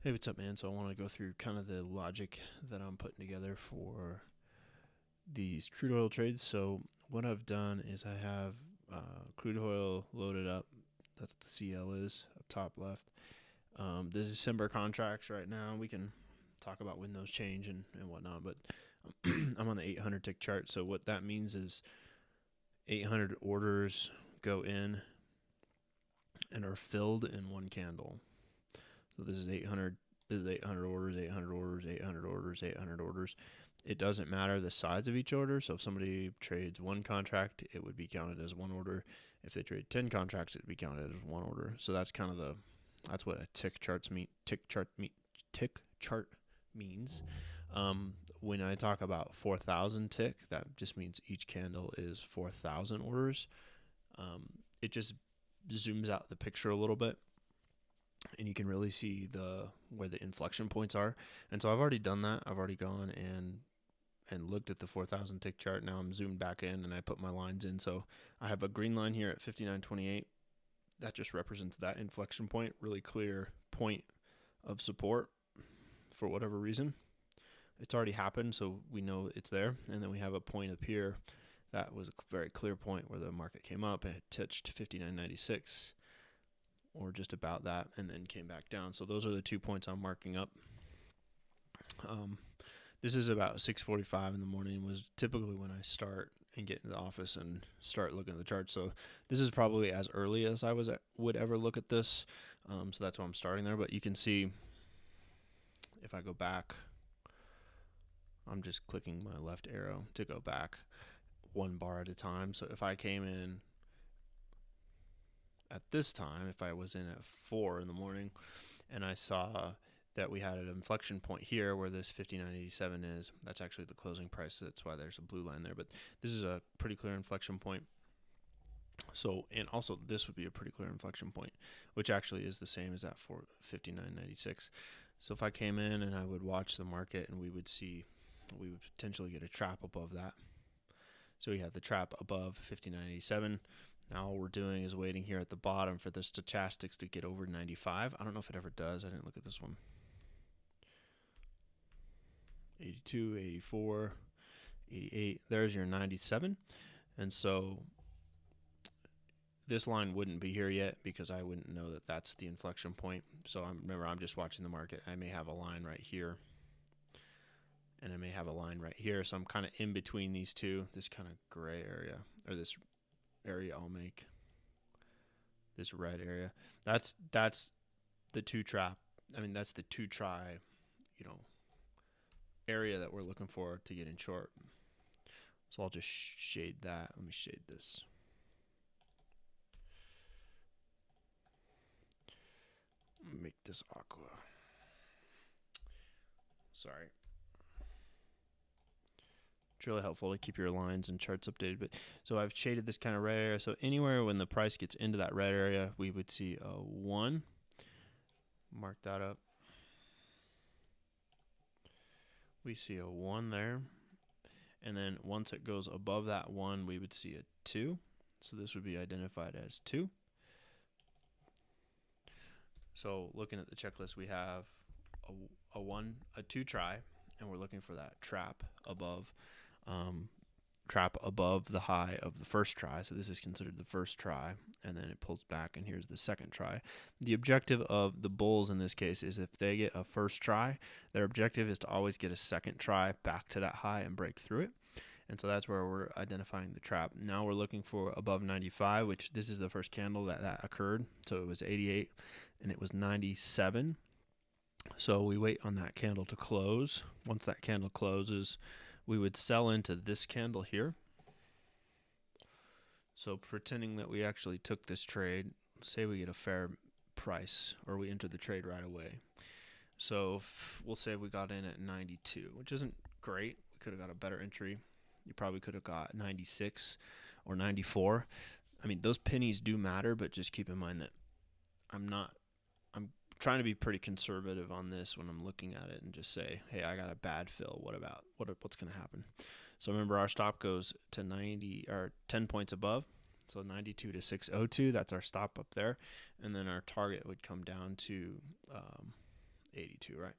Hey, what's up, man? So I want to go through kind of the logic that I'm putting together for these crude oil trades. So what I've done is I have crude oil loaded up. That's what the CL is up top left. The December contracts right now, we can talk about when those change and whatnot, but I'm on the 800 tick chart. So what that means is 800 orders go in and are filled in one candle. So this is 800. This is 800 orders, 800 orders, 800 orders, 800 orders. It doesn't matter the size of each order. So if somebody trades one contract, it would be counted as one order. If they trade 10 contracts, it would be counted as one order. So that's kind of that's what a tick chart means. When I talk about 4,000 tick, that just means each candle is 4,000 orders. It just zooms out the picture a little bit, and you can really see where the inflection points are. And so I've already done that. I've already gone and looked at the 4,000 tick chart. Now I'm zoomed back in and I put my lines in. So I have a green line here at 59.28. That just represents that inflection point, really clear point of support for whatever reason. It's already happened, so we know it's there. And then we have a point up here that was a very clear point where the market came up. It touched 59.96. or just about that, and then came back down. So those are the 2 points I'm marking up. This is about 6:45 in the morning, was typically when I start and get into the office and start looking at the chart. So this is probably as early as I would ever look at this. So that's why I'm starting there. But you can see if I go back, I'm just clicking my left arrow to go back one bar at a time. So if I came in at this time, if I was in at 4 in the morning and I saw that we had an inflection point here where this 59.87 is, that's actually the closing price. That's why there's a blue line there. But this is a pretty clear inflection point. So, and also this would be a pretty clear inflection point, which actually is the same as that for 59.96. So if I came in and I would watch the market, and we would potentially get a trap above that. So we have the trap above 59.87. Now all we're doing is waiting here at the bottom for the stochastics to get over 95. I don't know if it ever does. I didn't look at this one. 82, 84, 88. There's your 97. And so this line wouldn't be here yet because I wouldn't know that that's the inflection point. So remember, I'm just watching the market. I may have a line right here, and I may have a line right here. So I'm kind of in between these two, this kind of gray area, or this area I'll make, this red area. That's the two trap. I mean, that's the two try, area that we're looking for to get in short. So I'll just shade that. Let me shade this. Make this aqua. Sorry. It's really helpful to keep your lines and charts updated. But so I've shaded this kind of red area. So anywhere when the price gets into that red area, we would see a 1. Mark that up. We see a 1 there. And then once it goes above that 1, we would see a 2. So this would be identified as 2. So looking at the checklist, we have a 2 try, and we're looking for that trap above the high of the first try. So this is considered the first try, and then it pulls back, and here's the second try. The objective of the bulls in this case is if they get a first try, their objective is to always get a second try back to that high and break through it. And so that's where we're identifying the trap. Now we're looking for above 95, which this is the first candle that occurred. So it was 88 and it was 97. So we wait on that candle to close. Once that candle closes, we would sell into this candle here. So pretending that we actually took this trade, say we get a fair price or we enter the trade right away. So we'll say we got in at 92, which isn't great. We could have got a better entry. You probably could have got 96 or 94. I mean, those pennies do matter, but just keep in mind that I'm trying to be pretty conservative on this when I'm looking at it and just say, hey, I got a bad fill. What's going to happen? So remember, our stop goes to 90 or 10 points above. So 92 to 602, that's our stop up there. And then our target would come down to 82, right?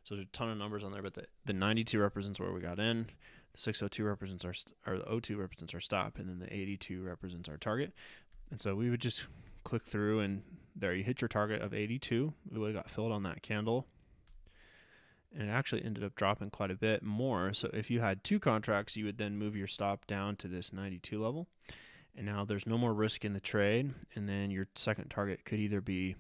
So there's a ton of numbers on there, but the 92 represents where we got in. The 602 represents or the 02 represents our stop, and then the 82 represents our target. And so we would just click through, and there you hit your target of 82. We would have got filled on that candle, and it actually ended up dropping quite a bit more. So if you had 2 contracts, you would then move your stop down to this 92 level, and now there's no more risk in the trade. And then your second target could either be,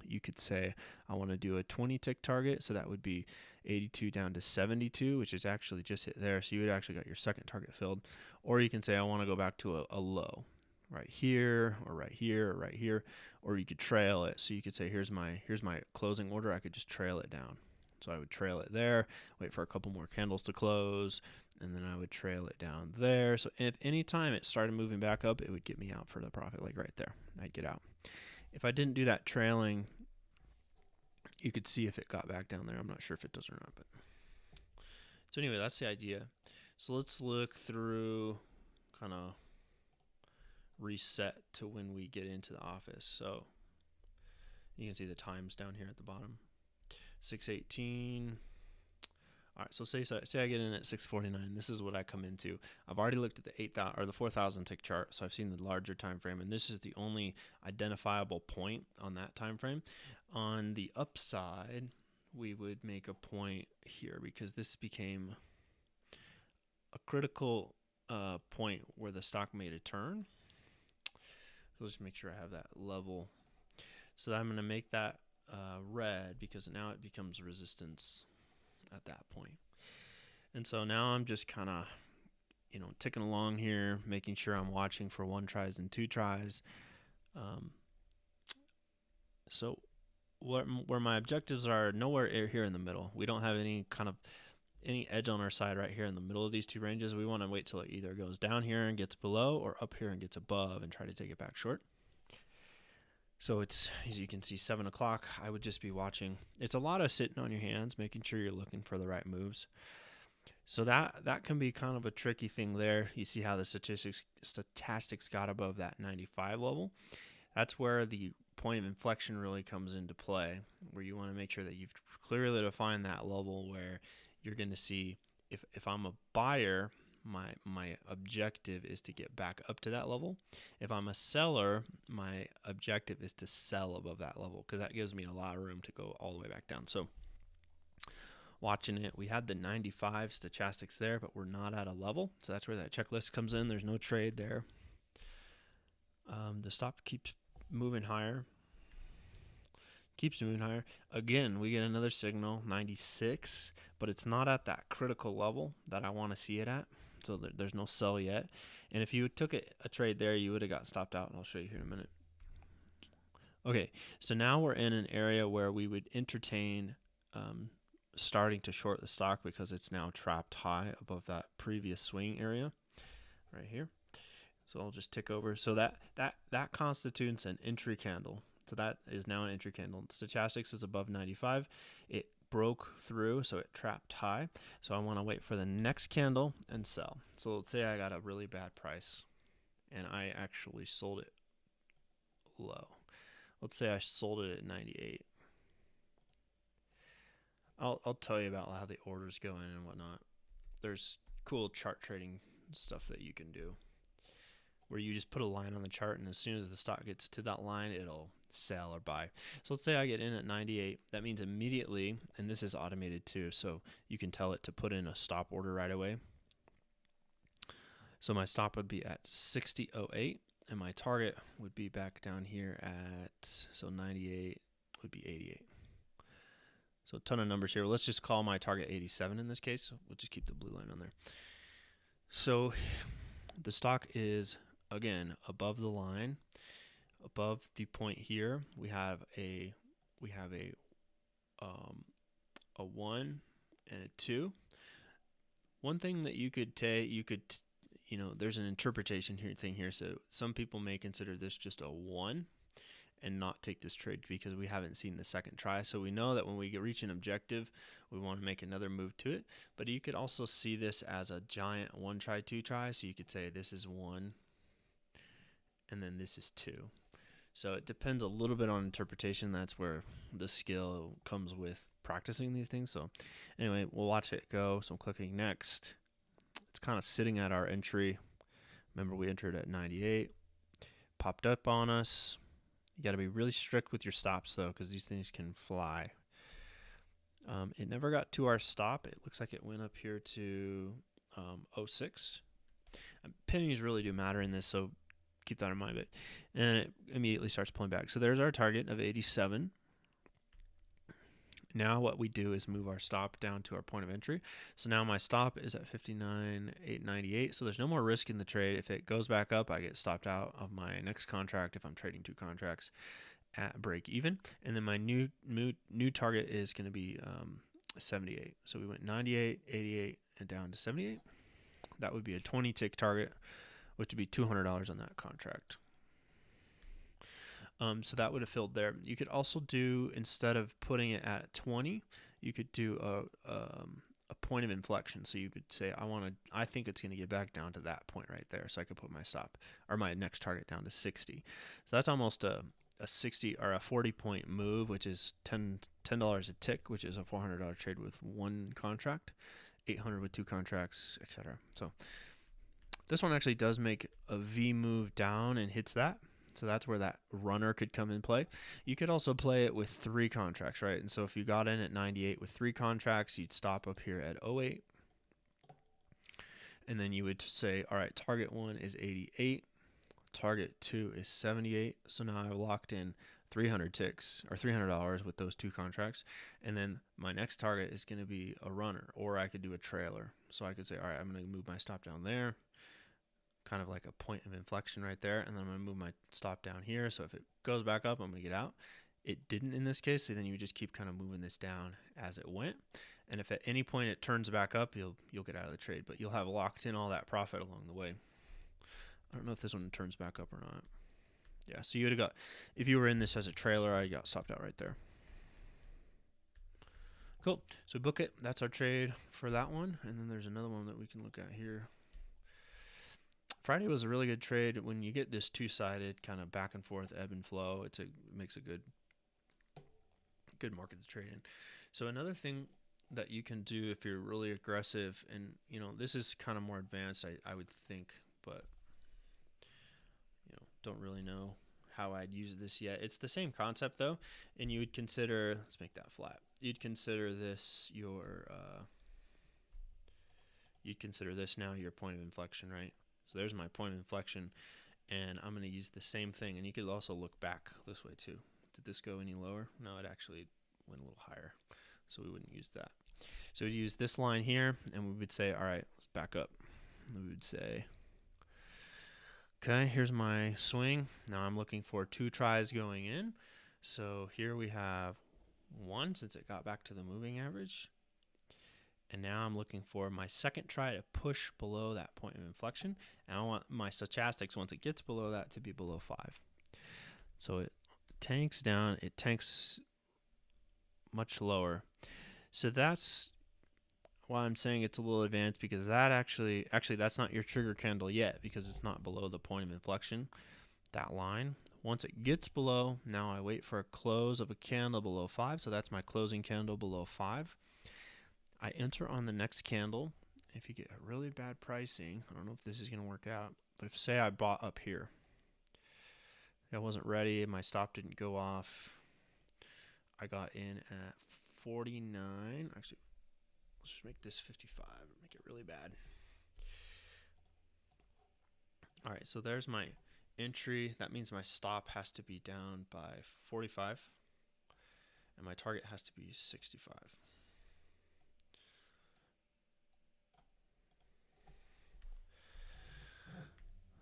you could say, I want to do a 20 tick target, so that would be 82 down to 72, which is actually just hit there, so you would actually got your second target filled. Or you can say, I want to go back to a low right here, or right here, or right here, or you could trail it. So you could say, here's my closing order. I could just trail it down. So I would trail it there, wait for a couple more candles to close, and then I would trail it down there. So if any time it started moving back up, it would get me out for the profit, like right there. I'd get out. If I didn't do that trailing, you could see if it got back down there. I'm not sure if it does or not, but so anyway, that's the idea. So let's look through, kind of reset to when we get into the office. So you can see the times down here at the bottom. 6:18. All right, so say I get in at 6:49. This is what I come into. I've already looked at the 8,000 or the 4,000 tick chart, so I've seen the larger time frame, and this is the only identifiable point on that time frame. On the upside, we would make a point here because this became a critical point where the stock made a turn. So let's make sure I have that level. So I'm going to make that red because now it becomes resistance at that point. And so now I'm just kind of, ticking along here, making sure I'm watching for 1 tries and 2 tries. So where my objectives are nowhere here in the middle. We don't have any edge on our side right here in the middle of these 2 ranges. We want to wait till it either goes down here and gets below, or up here and gets above, and try to take it back short. So it's, as you can see, 7 o'clock. I would just be watching. It's a lot of sitting on your hands, making sure you're looking for the right moves. So that can be kind of a tricky thing there. You see how the statistics got above that 95 level. That's where the point of inflection really comes into play, where you want to make sure that you've clearly defined that level where you're going to see, if I'm a buyer, my objective is to get back up to that level. If I'm a seller, my objective is to sell above that level, because that gives me a lot of room to go all the way back down. So watching it, we had the 95 stochastics there, but we're not at a level. So that's where that checklist comes in. There's no trade there. The stop keeps moving higher. Again, we get another signal, 96, but it's not at that critical level that I want to see it at. So there's no sell yet. And if you took a trade there, you would have got stopped out, and I'll show you here in a minute. Okay, so now we're in an area where we would entertain starting to short the stock because it's now trapped high above that previous swing area right here. So I'll just tick over. So that constitutes an entry candle. So that is now an entry candle. Stochastics is above 95. It broke through, so it trapped high. So I want to wait for the next candle and sell. So let's say I got a really bad price and I actually sold it low. Let's say I sold it at 98. I'll tell you about how the orders go in and whatnot. There's cool chart trading stuff that you can do where you just put a line on the chart, and as soon as the stock gets to that line, it'll sell or buy. So let's say I get in at 98. That means immediately, and this is automated too, so you can tell it to put in a stop order right away. So my stop would be at 60.08, and my target would be back down here at, so 98 would be 88. So a ton of numbers here. Let's just call my target 87 in this case. We'll just keep the blue line on there. So the stock is, again, above the line. Above the point here, we have a 1 and a 2. One thing that you could take, there's an interpretation thing here. So some people may consider this just a 1 and not take this trade because we haven't seen the second try. So we know that when we reach an objective, we want to make another move to it. But you could also see this as a giant 1 try, 2 try. So you could say this is 1 and then this is 2. So it depends a little bit on interpretation. That's where the skill comes with practicing these things. So anyway, we'll watch it go. So I'm clicking next. It's kind of sitting at our entry. Remember, we entered at 98. Popped up on us. You got to be really strict with your stops, though, because these things can fly. It never got to our stop. It looks like it went up here to 06. Pennies really do matter in this, so keep that in mind. But and it immediately starts pulling back. So there's our target of 87. Now what we do is move our stop down to our point of entry. So now my stop is at 59,898. So there's no more risk in the trade. If it goes back up, I get stopped out of my next contract if I'm trading 2 contracts at break even. And then my new target is going to be 78. So we went 98, 88, and down to 78. That would be a 20 tick target, which would be $200 on that contract. So that would have filled there. You could also do, instead of putting it at 20, you could do a point of inflection. So you could say, I think it's going to get back down to that point right there. So I could put my stop or my next target down to 60. So that's almost a 60 or a 40 point move, which is $10 a tick, which is a $400 trade with 1 contract, 800 with 2 contracts, etc. So this one actually does make a V move down and hits that. So that's where that runner could come in play. You could also play it with 3 contracts, right? And so if you got in at 98 with 3 contracts, you'd stop up here at 08. And then you would say, all right, target 1 is 88. Target 2 is 78. So now I've locked in 300 ticks or $300 with those 2 contracts. And then my next target is going to be a runner, or I could do a trailer. So I could say, all right, I'm going to move my stop down there, kind of like a point of inflection right there, and then I'm going to move my stop down here. So if it goes back up, I'm going to get out. It didn't in this case, so then you just keep kind of moving this down as it went. And if at any point it turns back up, you'll get out of the trade, but you'll have locked in all that profit along the way. I don't know if this one turns back up or not. Yeah, so you would have got, if you were in this as a trailer, I got stopped out right there. Cool. So book it. That's our trade for that one. And then there's another one that we can look at here. Friday was a really good trade. When you get this 2-sided kind of back and forth ebb and flow, it makes a good market to trade in. So another thing that you can do if you're really aggressive, and this is kind of more advanced, I would think, but don't really know how I'd use this yet. It's the same concept though, and you would consider, let's make that flat. You'd consider this you'd consider this now your point of inflection, right? So there's my point of inflection, and I'm going to use the same thing. And you could also look back this way too. Did this go any lower? No, it actually went a little higher, so we wouldn't use that. So we'd use this line here, and we would say, all right, let's back up. We would say, okay, here's my swing. Now I'm looking for 2 tries going in. So here we have 1 since it got back to the moving average. And now I'm looking for my second try to push below that point of inflection. And I want my stochastics, once it gets below that, to be below 5. So it tanks down. It tanks much lower. So that's why I'm saying it's a little advanced, because that actually that's not your trigger candle yet, because it's not below the point of inflection, that line. Once it gets below, now I wait for a close of a candle below 5. So that's my closing candle below 5. I enter on the next candle. If you get a really bad pricing, I don't know if this is going to work out, but if say I bought up here, I wasn't ready, my stop didn't go off, I got in at 49. Actually, let's just make this 55, make it really bad. All right, so there's my entry. That means my stop has to be down by 45, and my target has to be 65.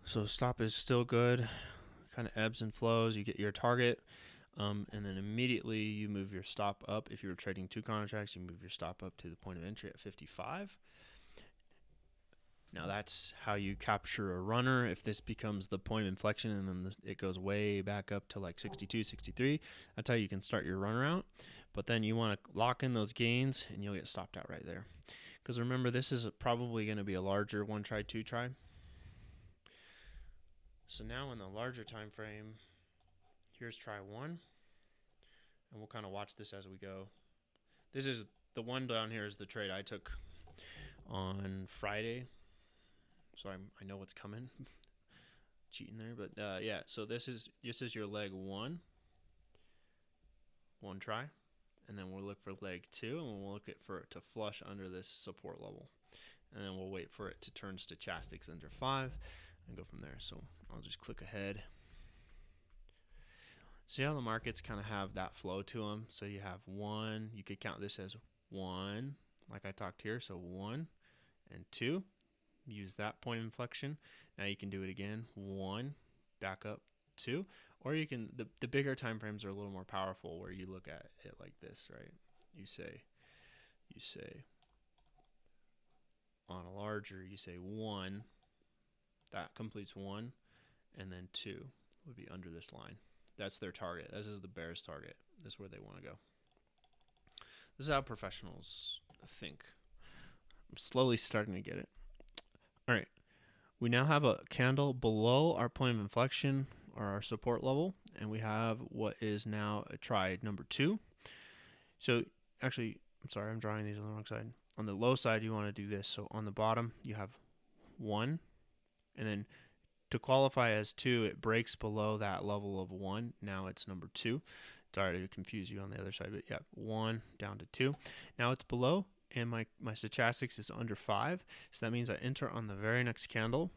So stop is still good, kind of ebbs and flows. You get your target, and then immediately you move your stop up. If you were trading 2 contracts, you move your stop up to the point of entry at 55. Now that's how you capture a runner. If this becomes the point of inflection and then it goes way back up to like 62, 63, that's how you can start your runner out. But then you want to lock in those gains, and you'll get stopped out right there. Because remember, this is probably going to be a larger 1 try, 2 try. So now in the larger time frame, here's try 1, and we'll kind of watch this as we go. This is the one down here is the trade I took on Friday, so I know what's coming. Cheating there, but yeah. So this is your leg 1 try, and then we'll look for leg 2, and we'll look for it to flush under this support level, and then we'll wait for it to turn stochastics under 5 and go from there. So I'll just click ahead. See how the markets kind of have that flow to them. So you have 1, you could count this as 1, like I talked here. So 1 and 2, use that point of inflection. Now you can do it again, 1, back up, 2, or you can, the bigger time frames are a little more powerful, where you look at it like this, right? You say on a larger, you say 1, that completes 1, and then 2 would be under this line. That's their target. This is the bear's target. This is where they want to go. This is how professionals think. I'm slowly starting to get it. All right. We now have a candle below our point of inflection, or our support level, and we have what is now a try number 2. So actually, I'm sorry, I'm drawing these on the wrong side. On the low side, you want to do this. So on the bottom, you have 1, and then to qualify as 2, it breaks below that level of 1. Now it's number 2. Sorry to confuse you on the other side, but yeah, 1 down to 2. Now it's below, and my stochastics is under 5. So that means I enter on the very next candle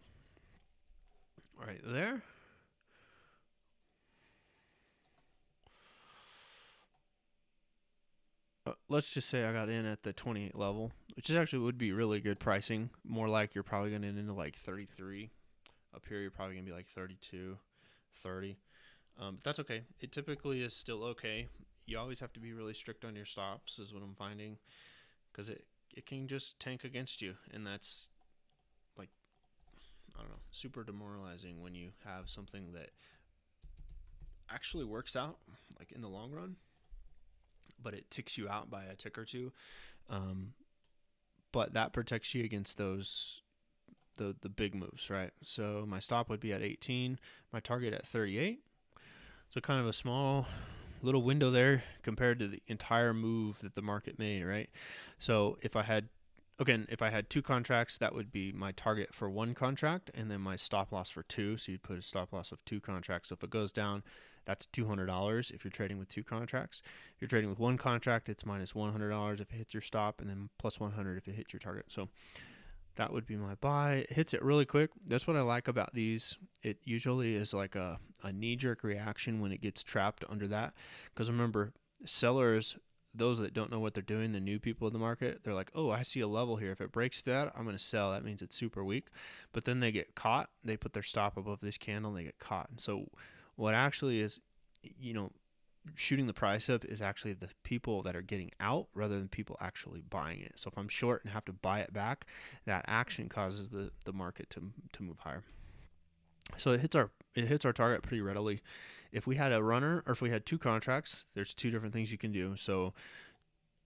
right there. Let's just say I got in at the 28 level, which is actually would be really good pricing. More like you're probably going to get into like 33. Up here, you're probably going to be like 32, 30. But that's okay. It typically is still okay. You always have to be really strict on your stops, is what I'm finding, because it can just tank against you, and that's, like, I don't know, super demoralizing when you have something that actually works out, like in the long run, but it ticks you out by a tick or two. But that protects you against those the big moves, right? So my stop would be at 18, my target at 38. So kind of a small little window there compared to the entire move that the market made, right? So if I had 2 contracts, that would be my target for 1 contract, and then my stop loss for 2. So you'd put a stop loss of 2 contracts. So if it goes down, that's $200 if you're trading with 2 contracts. If you're trading with 1 contract, it's minus $100 if it hits your stop, and then plus $100 if it hits your target. So that would be my buy. It hits it really quick. That's what I like about these. It usually is like a knee-jerk reaction when it gets trapped under that. Because remember, sellers, those that don't know what they're doing, the new people in the market, they're like, oh, I see a level here. If it breaks that, I'm going to sell. That means it's super weak. But then they get caught. They put their stop above this candle, and they get caught. And so what actually is, shooting the price up is actually the people that are getting out rather than people actually buying it. So if I'm short and have to buy it back, that action causes the market to move higher. So it hits our target pretty readily. If we had a runner, or if we had 2 contracts, there's 2 different things you can do. So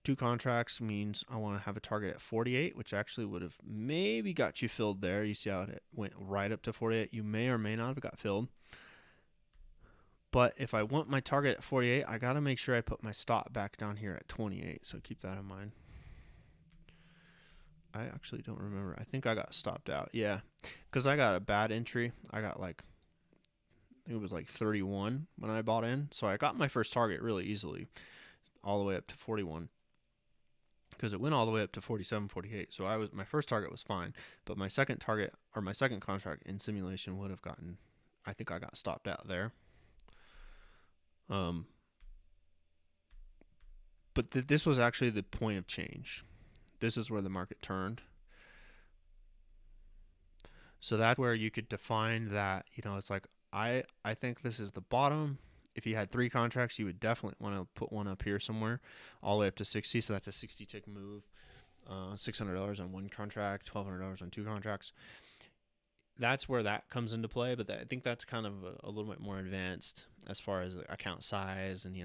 2 contracts means I want to have a target at 48, which actually would have maybe got you filled there. You see how it went right up to 48. You may or may not have got filled. But if I want my target at 48, I got to make sure I put my stop back down here at 28. So keep that in mind. I actually don't remember. I think I got stopped out. Yeah, because I got a bad entry. I got I think it was like 31 when I bought in. So I got my first target really easily, all the way up to 41. Because it went all the way up to 47, 48. So my first target was fine. But my second target, or my second contract in simulation, would have gotten, I think I got stopped out there. But this was actually the point of change. This is where the market turned. So that's where you could define that, it's like, I think this is the bottom. If you had 3 contracts, you would definitely want to put one up here somewhere, all the way up to 60. So that's a 60 tick move. $600 on 1 contract, $1,200 on 2 contracts. That's where that comes into play, but I think that's kind of a little bit more advanced as far as account size. And,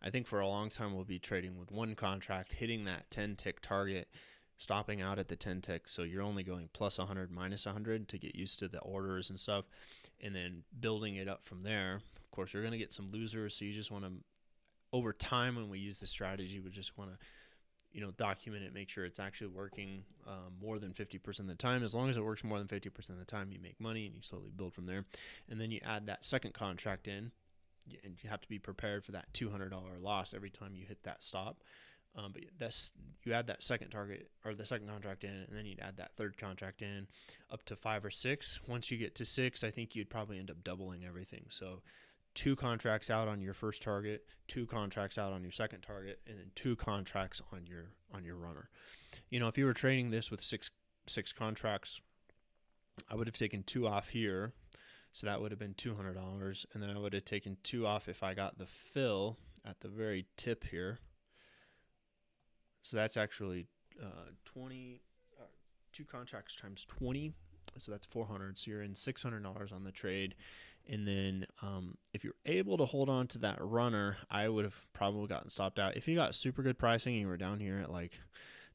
I think for a long time we'll be trading with 1 contract, hitting that 10 tick target, stopping out at the 10 tick. So you're only going plus 100, minus 100 to get used to the orders and stuff, and then building it up from there. course, you're going to get some losers. So you just want to, over time, when we use this strategy, we just want to, document it, make sure it's actually working more than 50% of the time. As long as it works more than 50% of the time, you make money, and you slowly build from there. And then you add that second contract in, and you have to be prepared for that $200 loss every time you hit that stop. But you add that second target or the second contract in, and then you'd add that third contract in up to 5 or 6. Once you get to 6, I think you'd probably end up doubling everything. So 2 contracts out on your first target, 2 contracts out on your second target, and then 2 contracts on your runner. If you were trading this with six contracts, I would have taken 2 off here, so that would have been $200, and then I would have taken 2 off if I got the fill at the very tip here. So that's actually 2 contracts times 20, so that's $400. So you're in $600 on the trade. And then if you're able to hold on to that runner, I would have probably gotten stopped out. If you got super good pricing and you were down here at like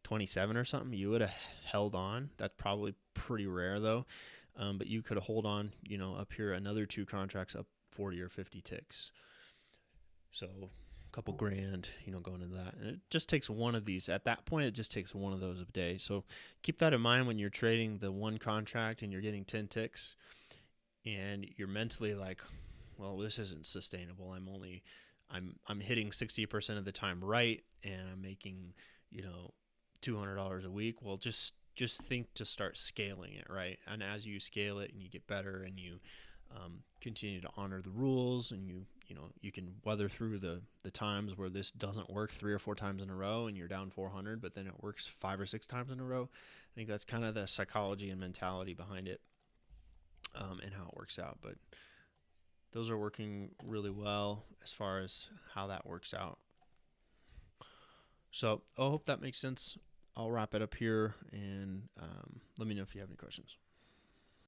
27 or something, you would have held on. That's probably pretty rare though. But you could have hold on, up here another 2 contracts up 40 or 50 ticks. So a couple grand, going into that. And it just takes one of these. At that point, it just takes one of those a day. So keep that in mind when you're trading the 1 contract and you're getting 10 ticks. And you're mentally like, well, this isn't sustainable. I'm hitting 60% of the time right, and I'm making, $200 a week. Well, just think to start scaling it, right? And as you scale it and you get better and you continue to honor the rules, and you can weather through the times where this doesn't work 3 or 4 times in a row and you're down 400, but then it works 5 or 6 times in a row. I think that's kind of the psychology and mentality behind it. And how it works out. But those are working really well as far as how that works out. So I hope that makes sense. I'll wrap it up here, and let me know if you have any questions.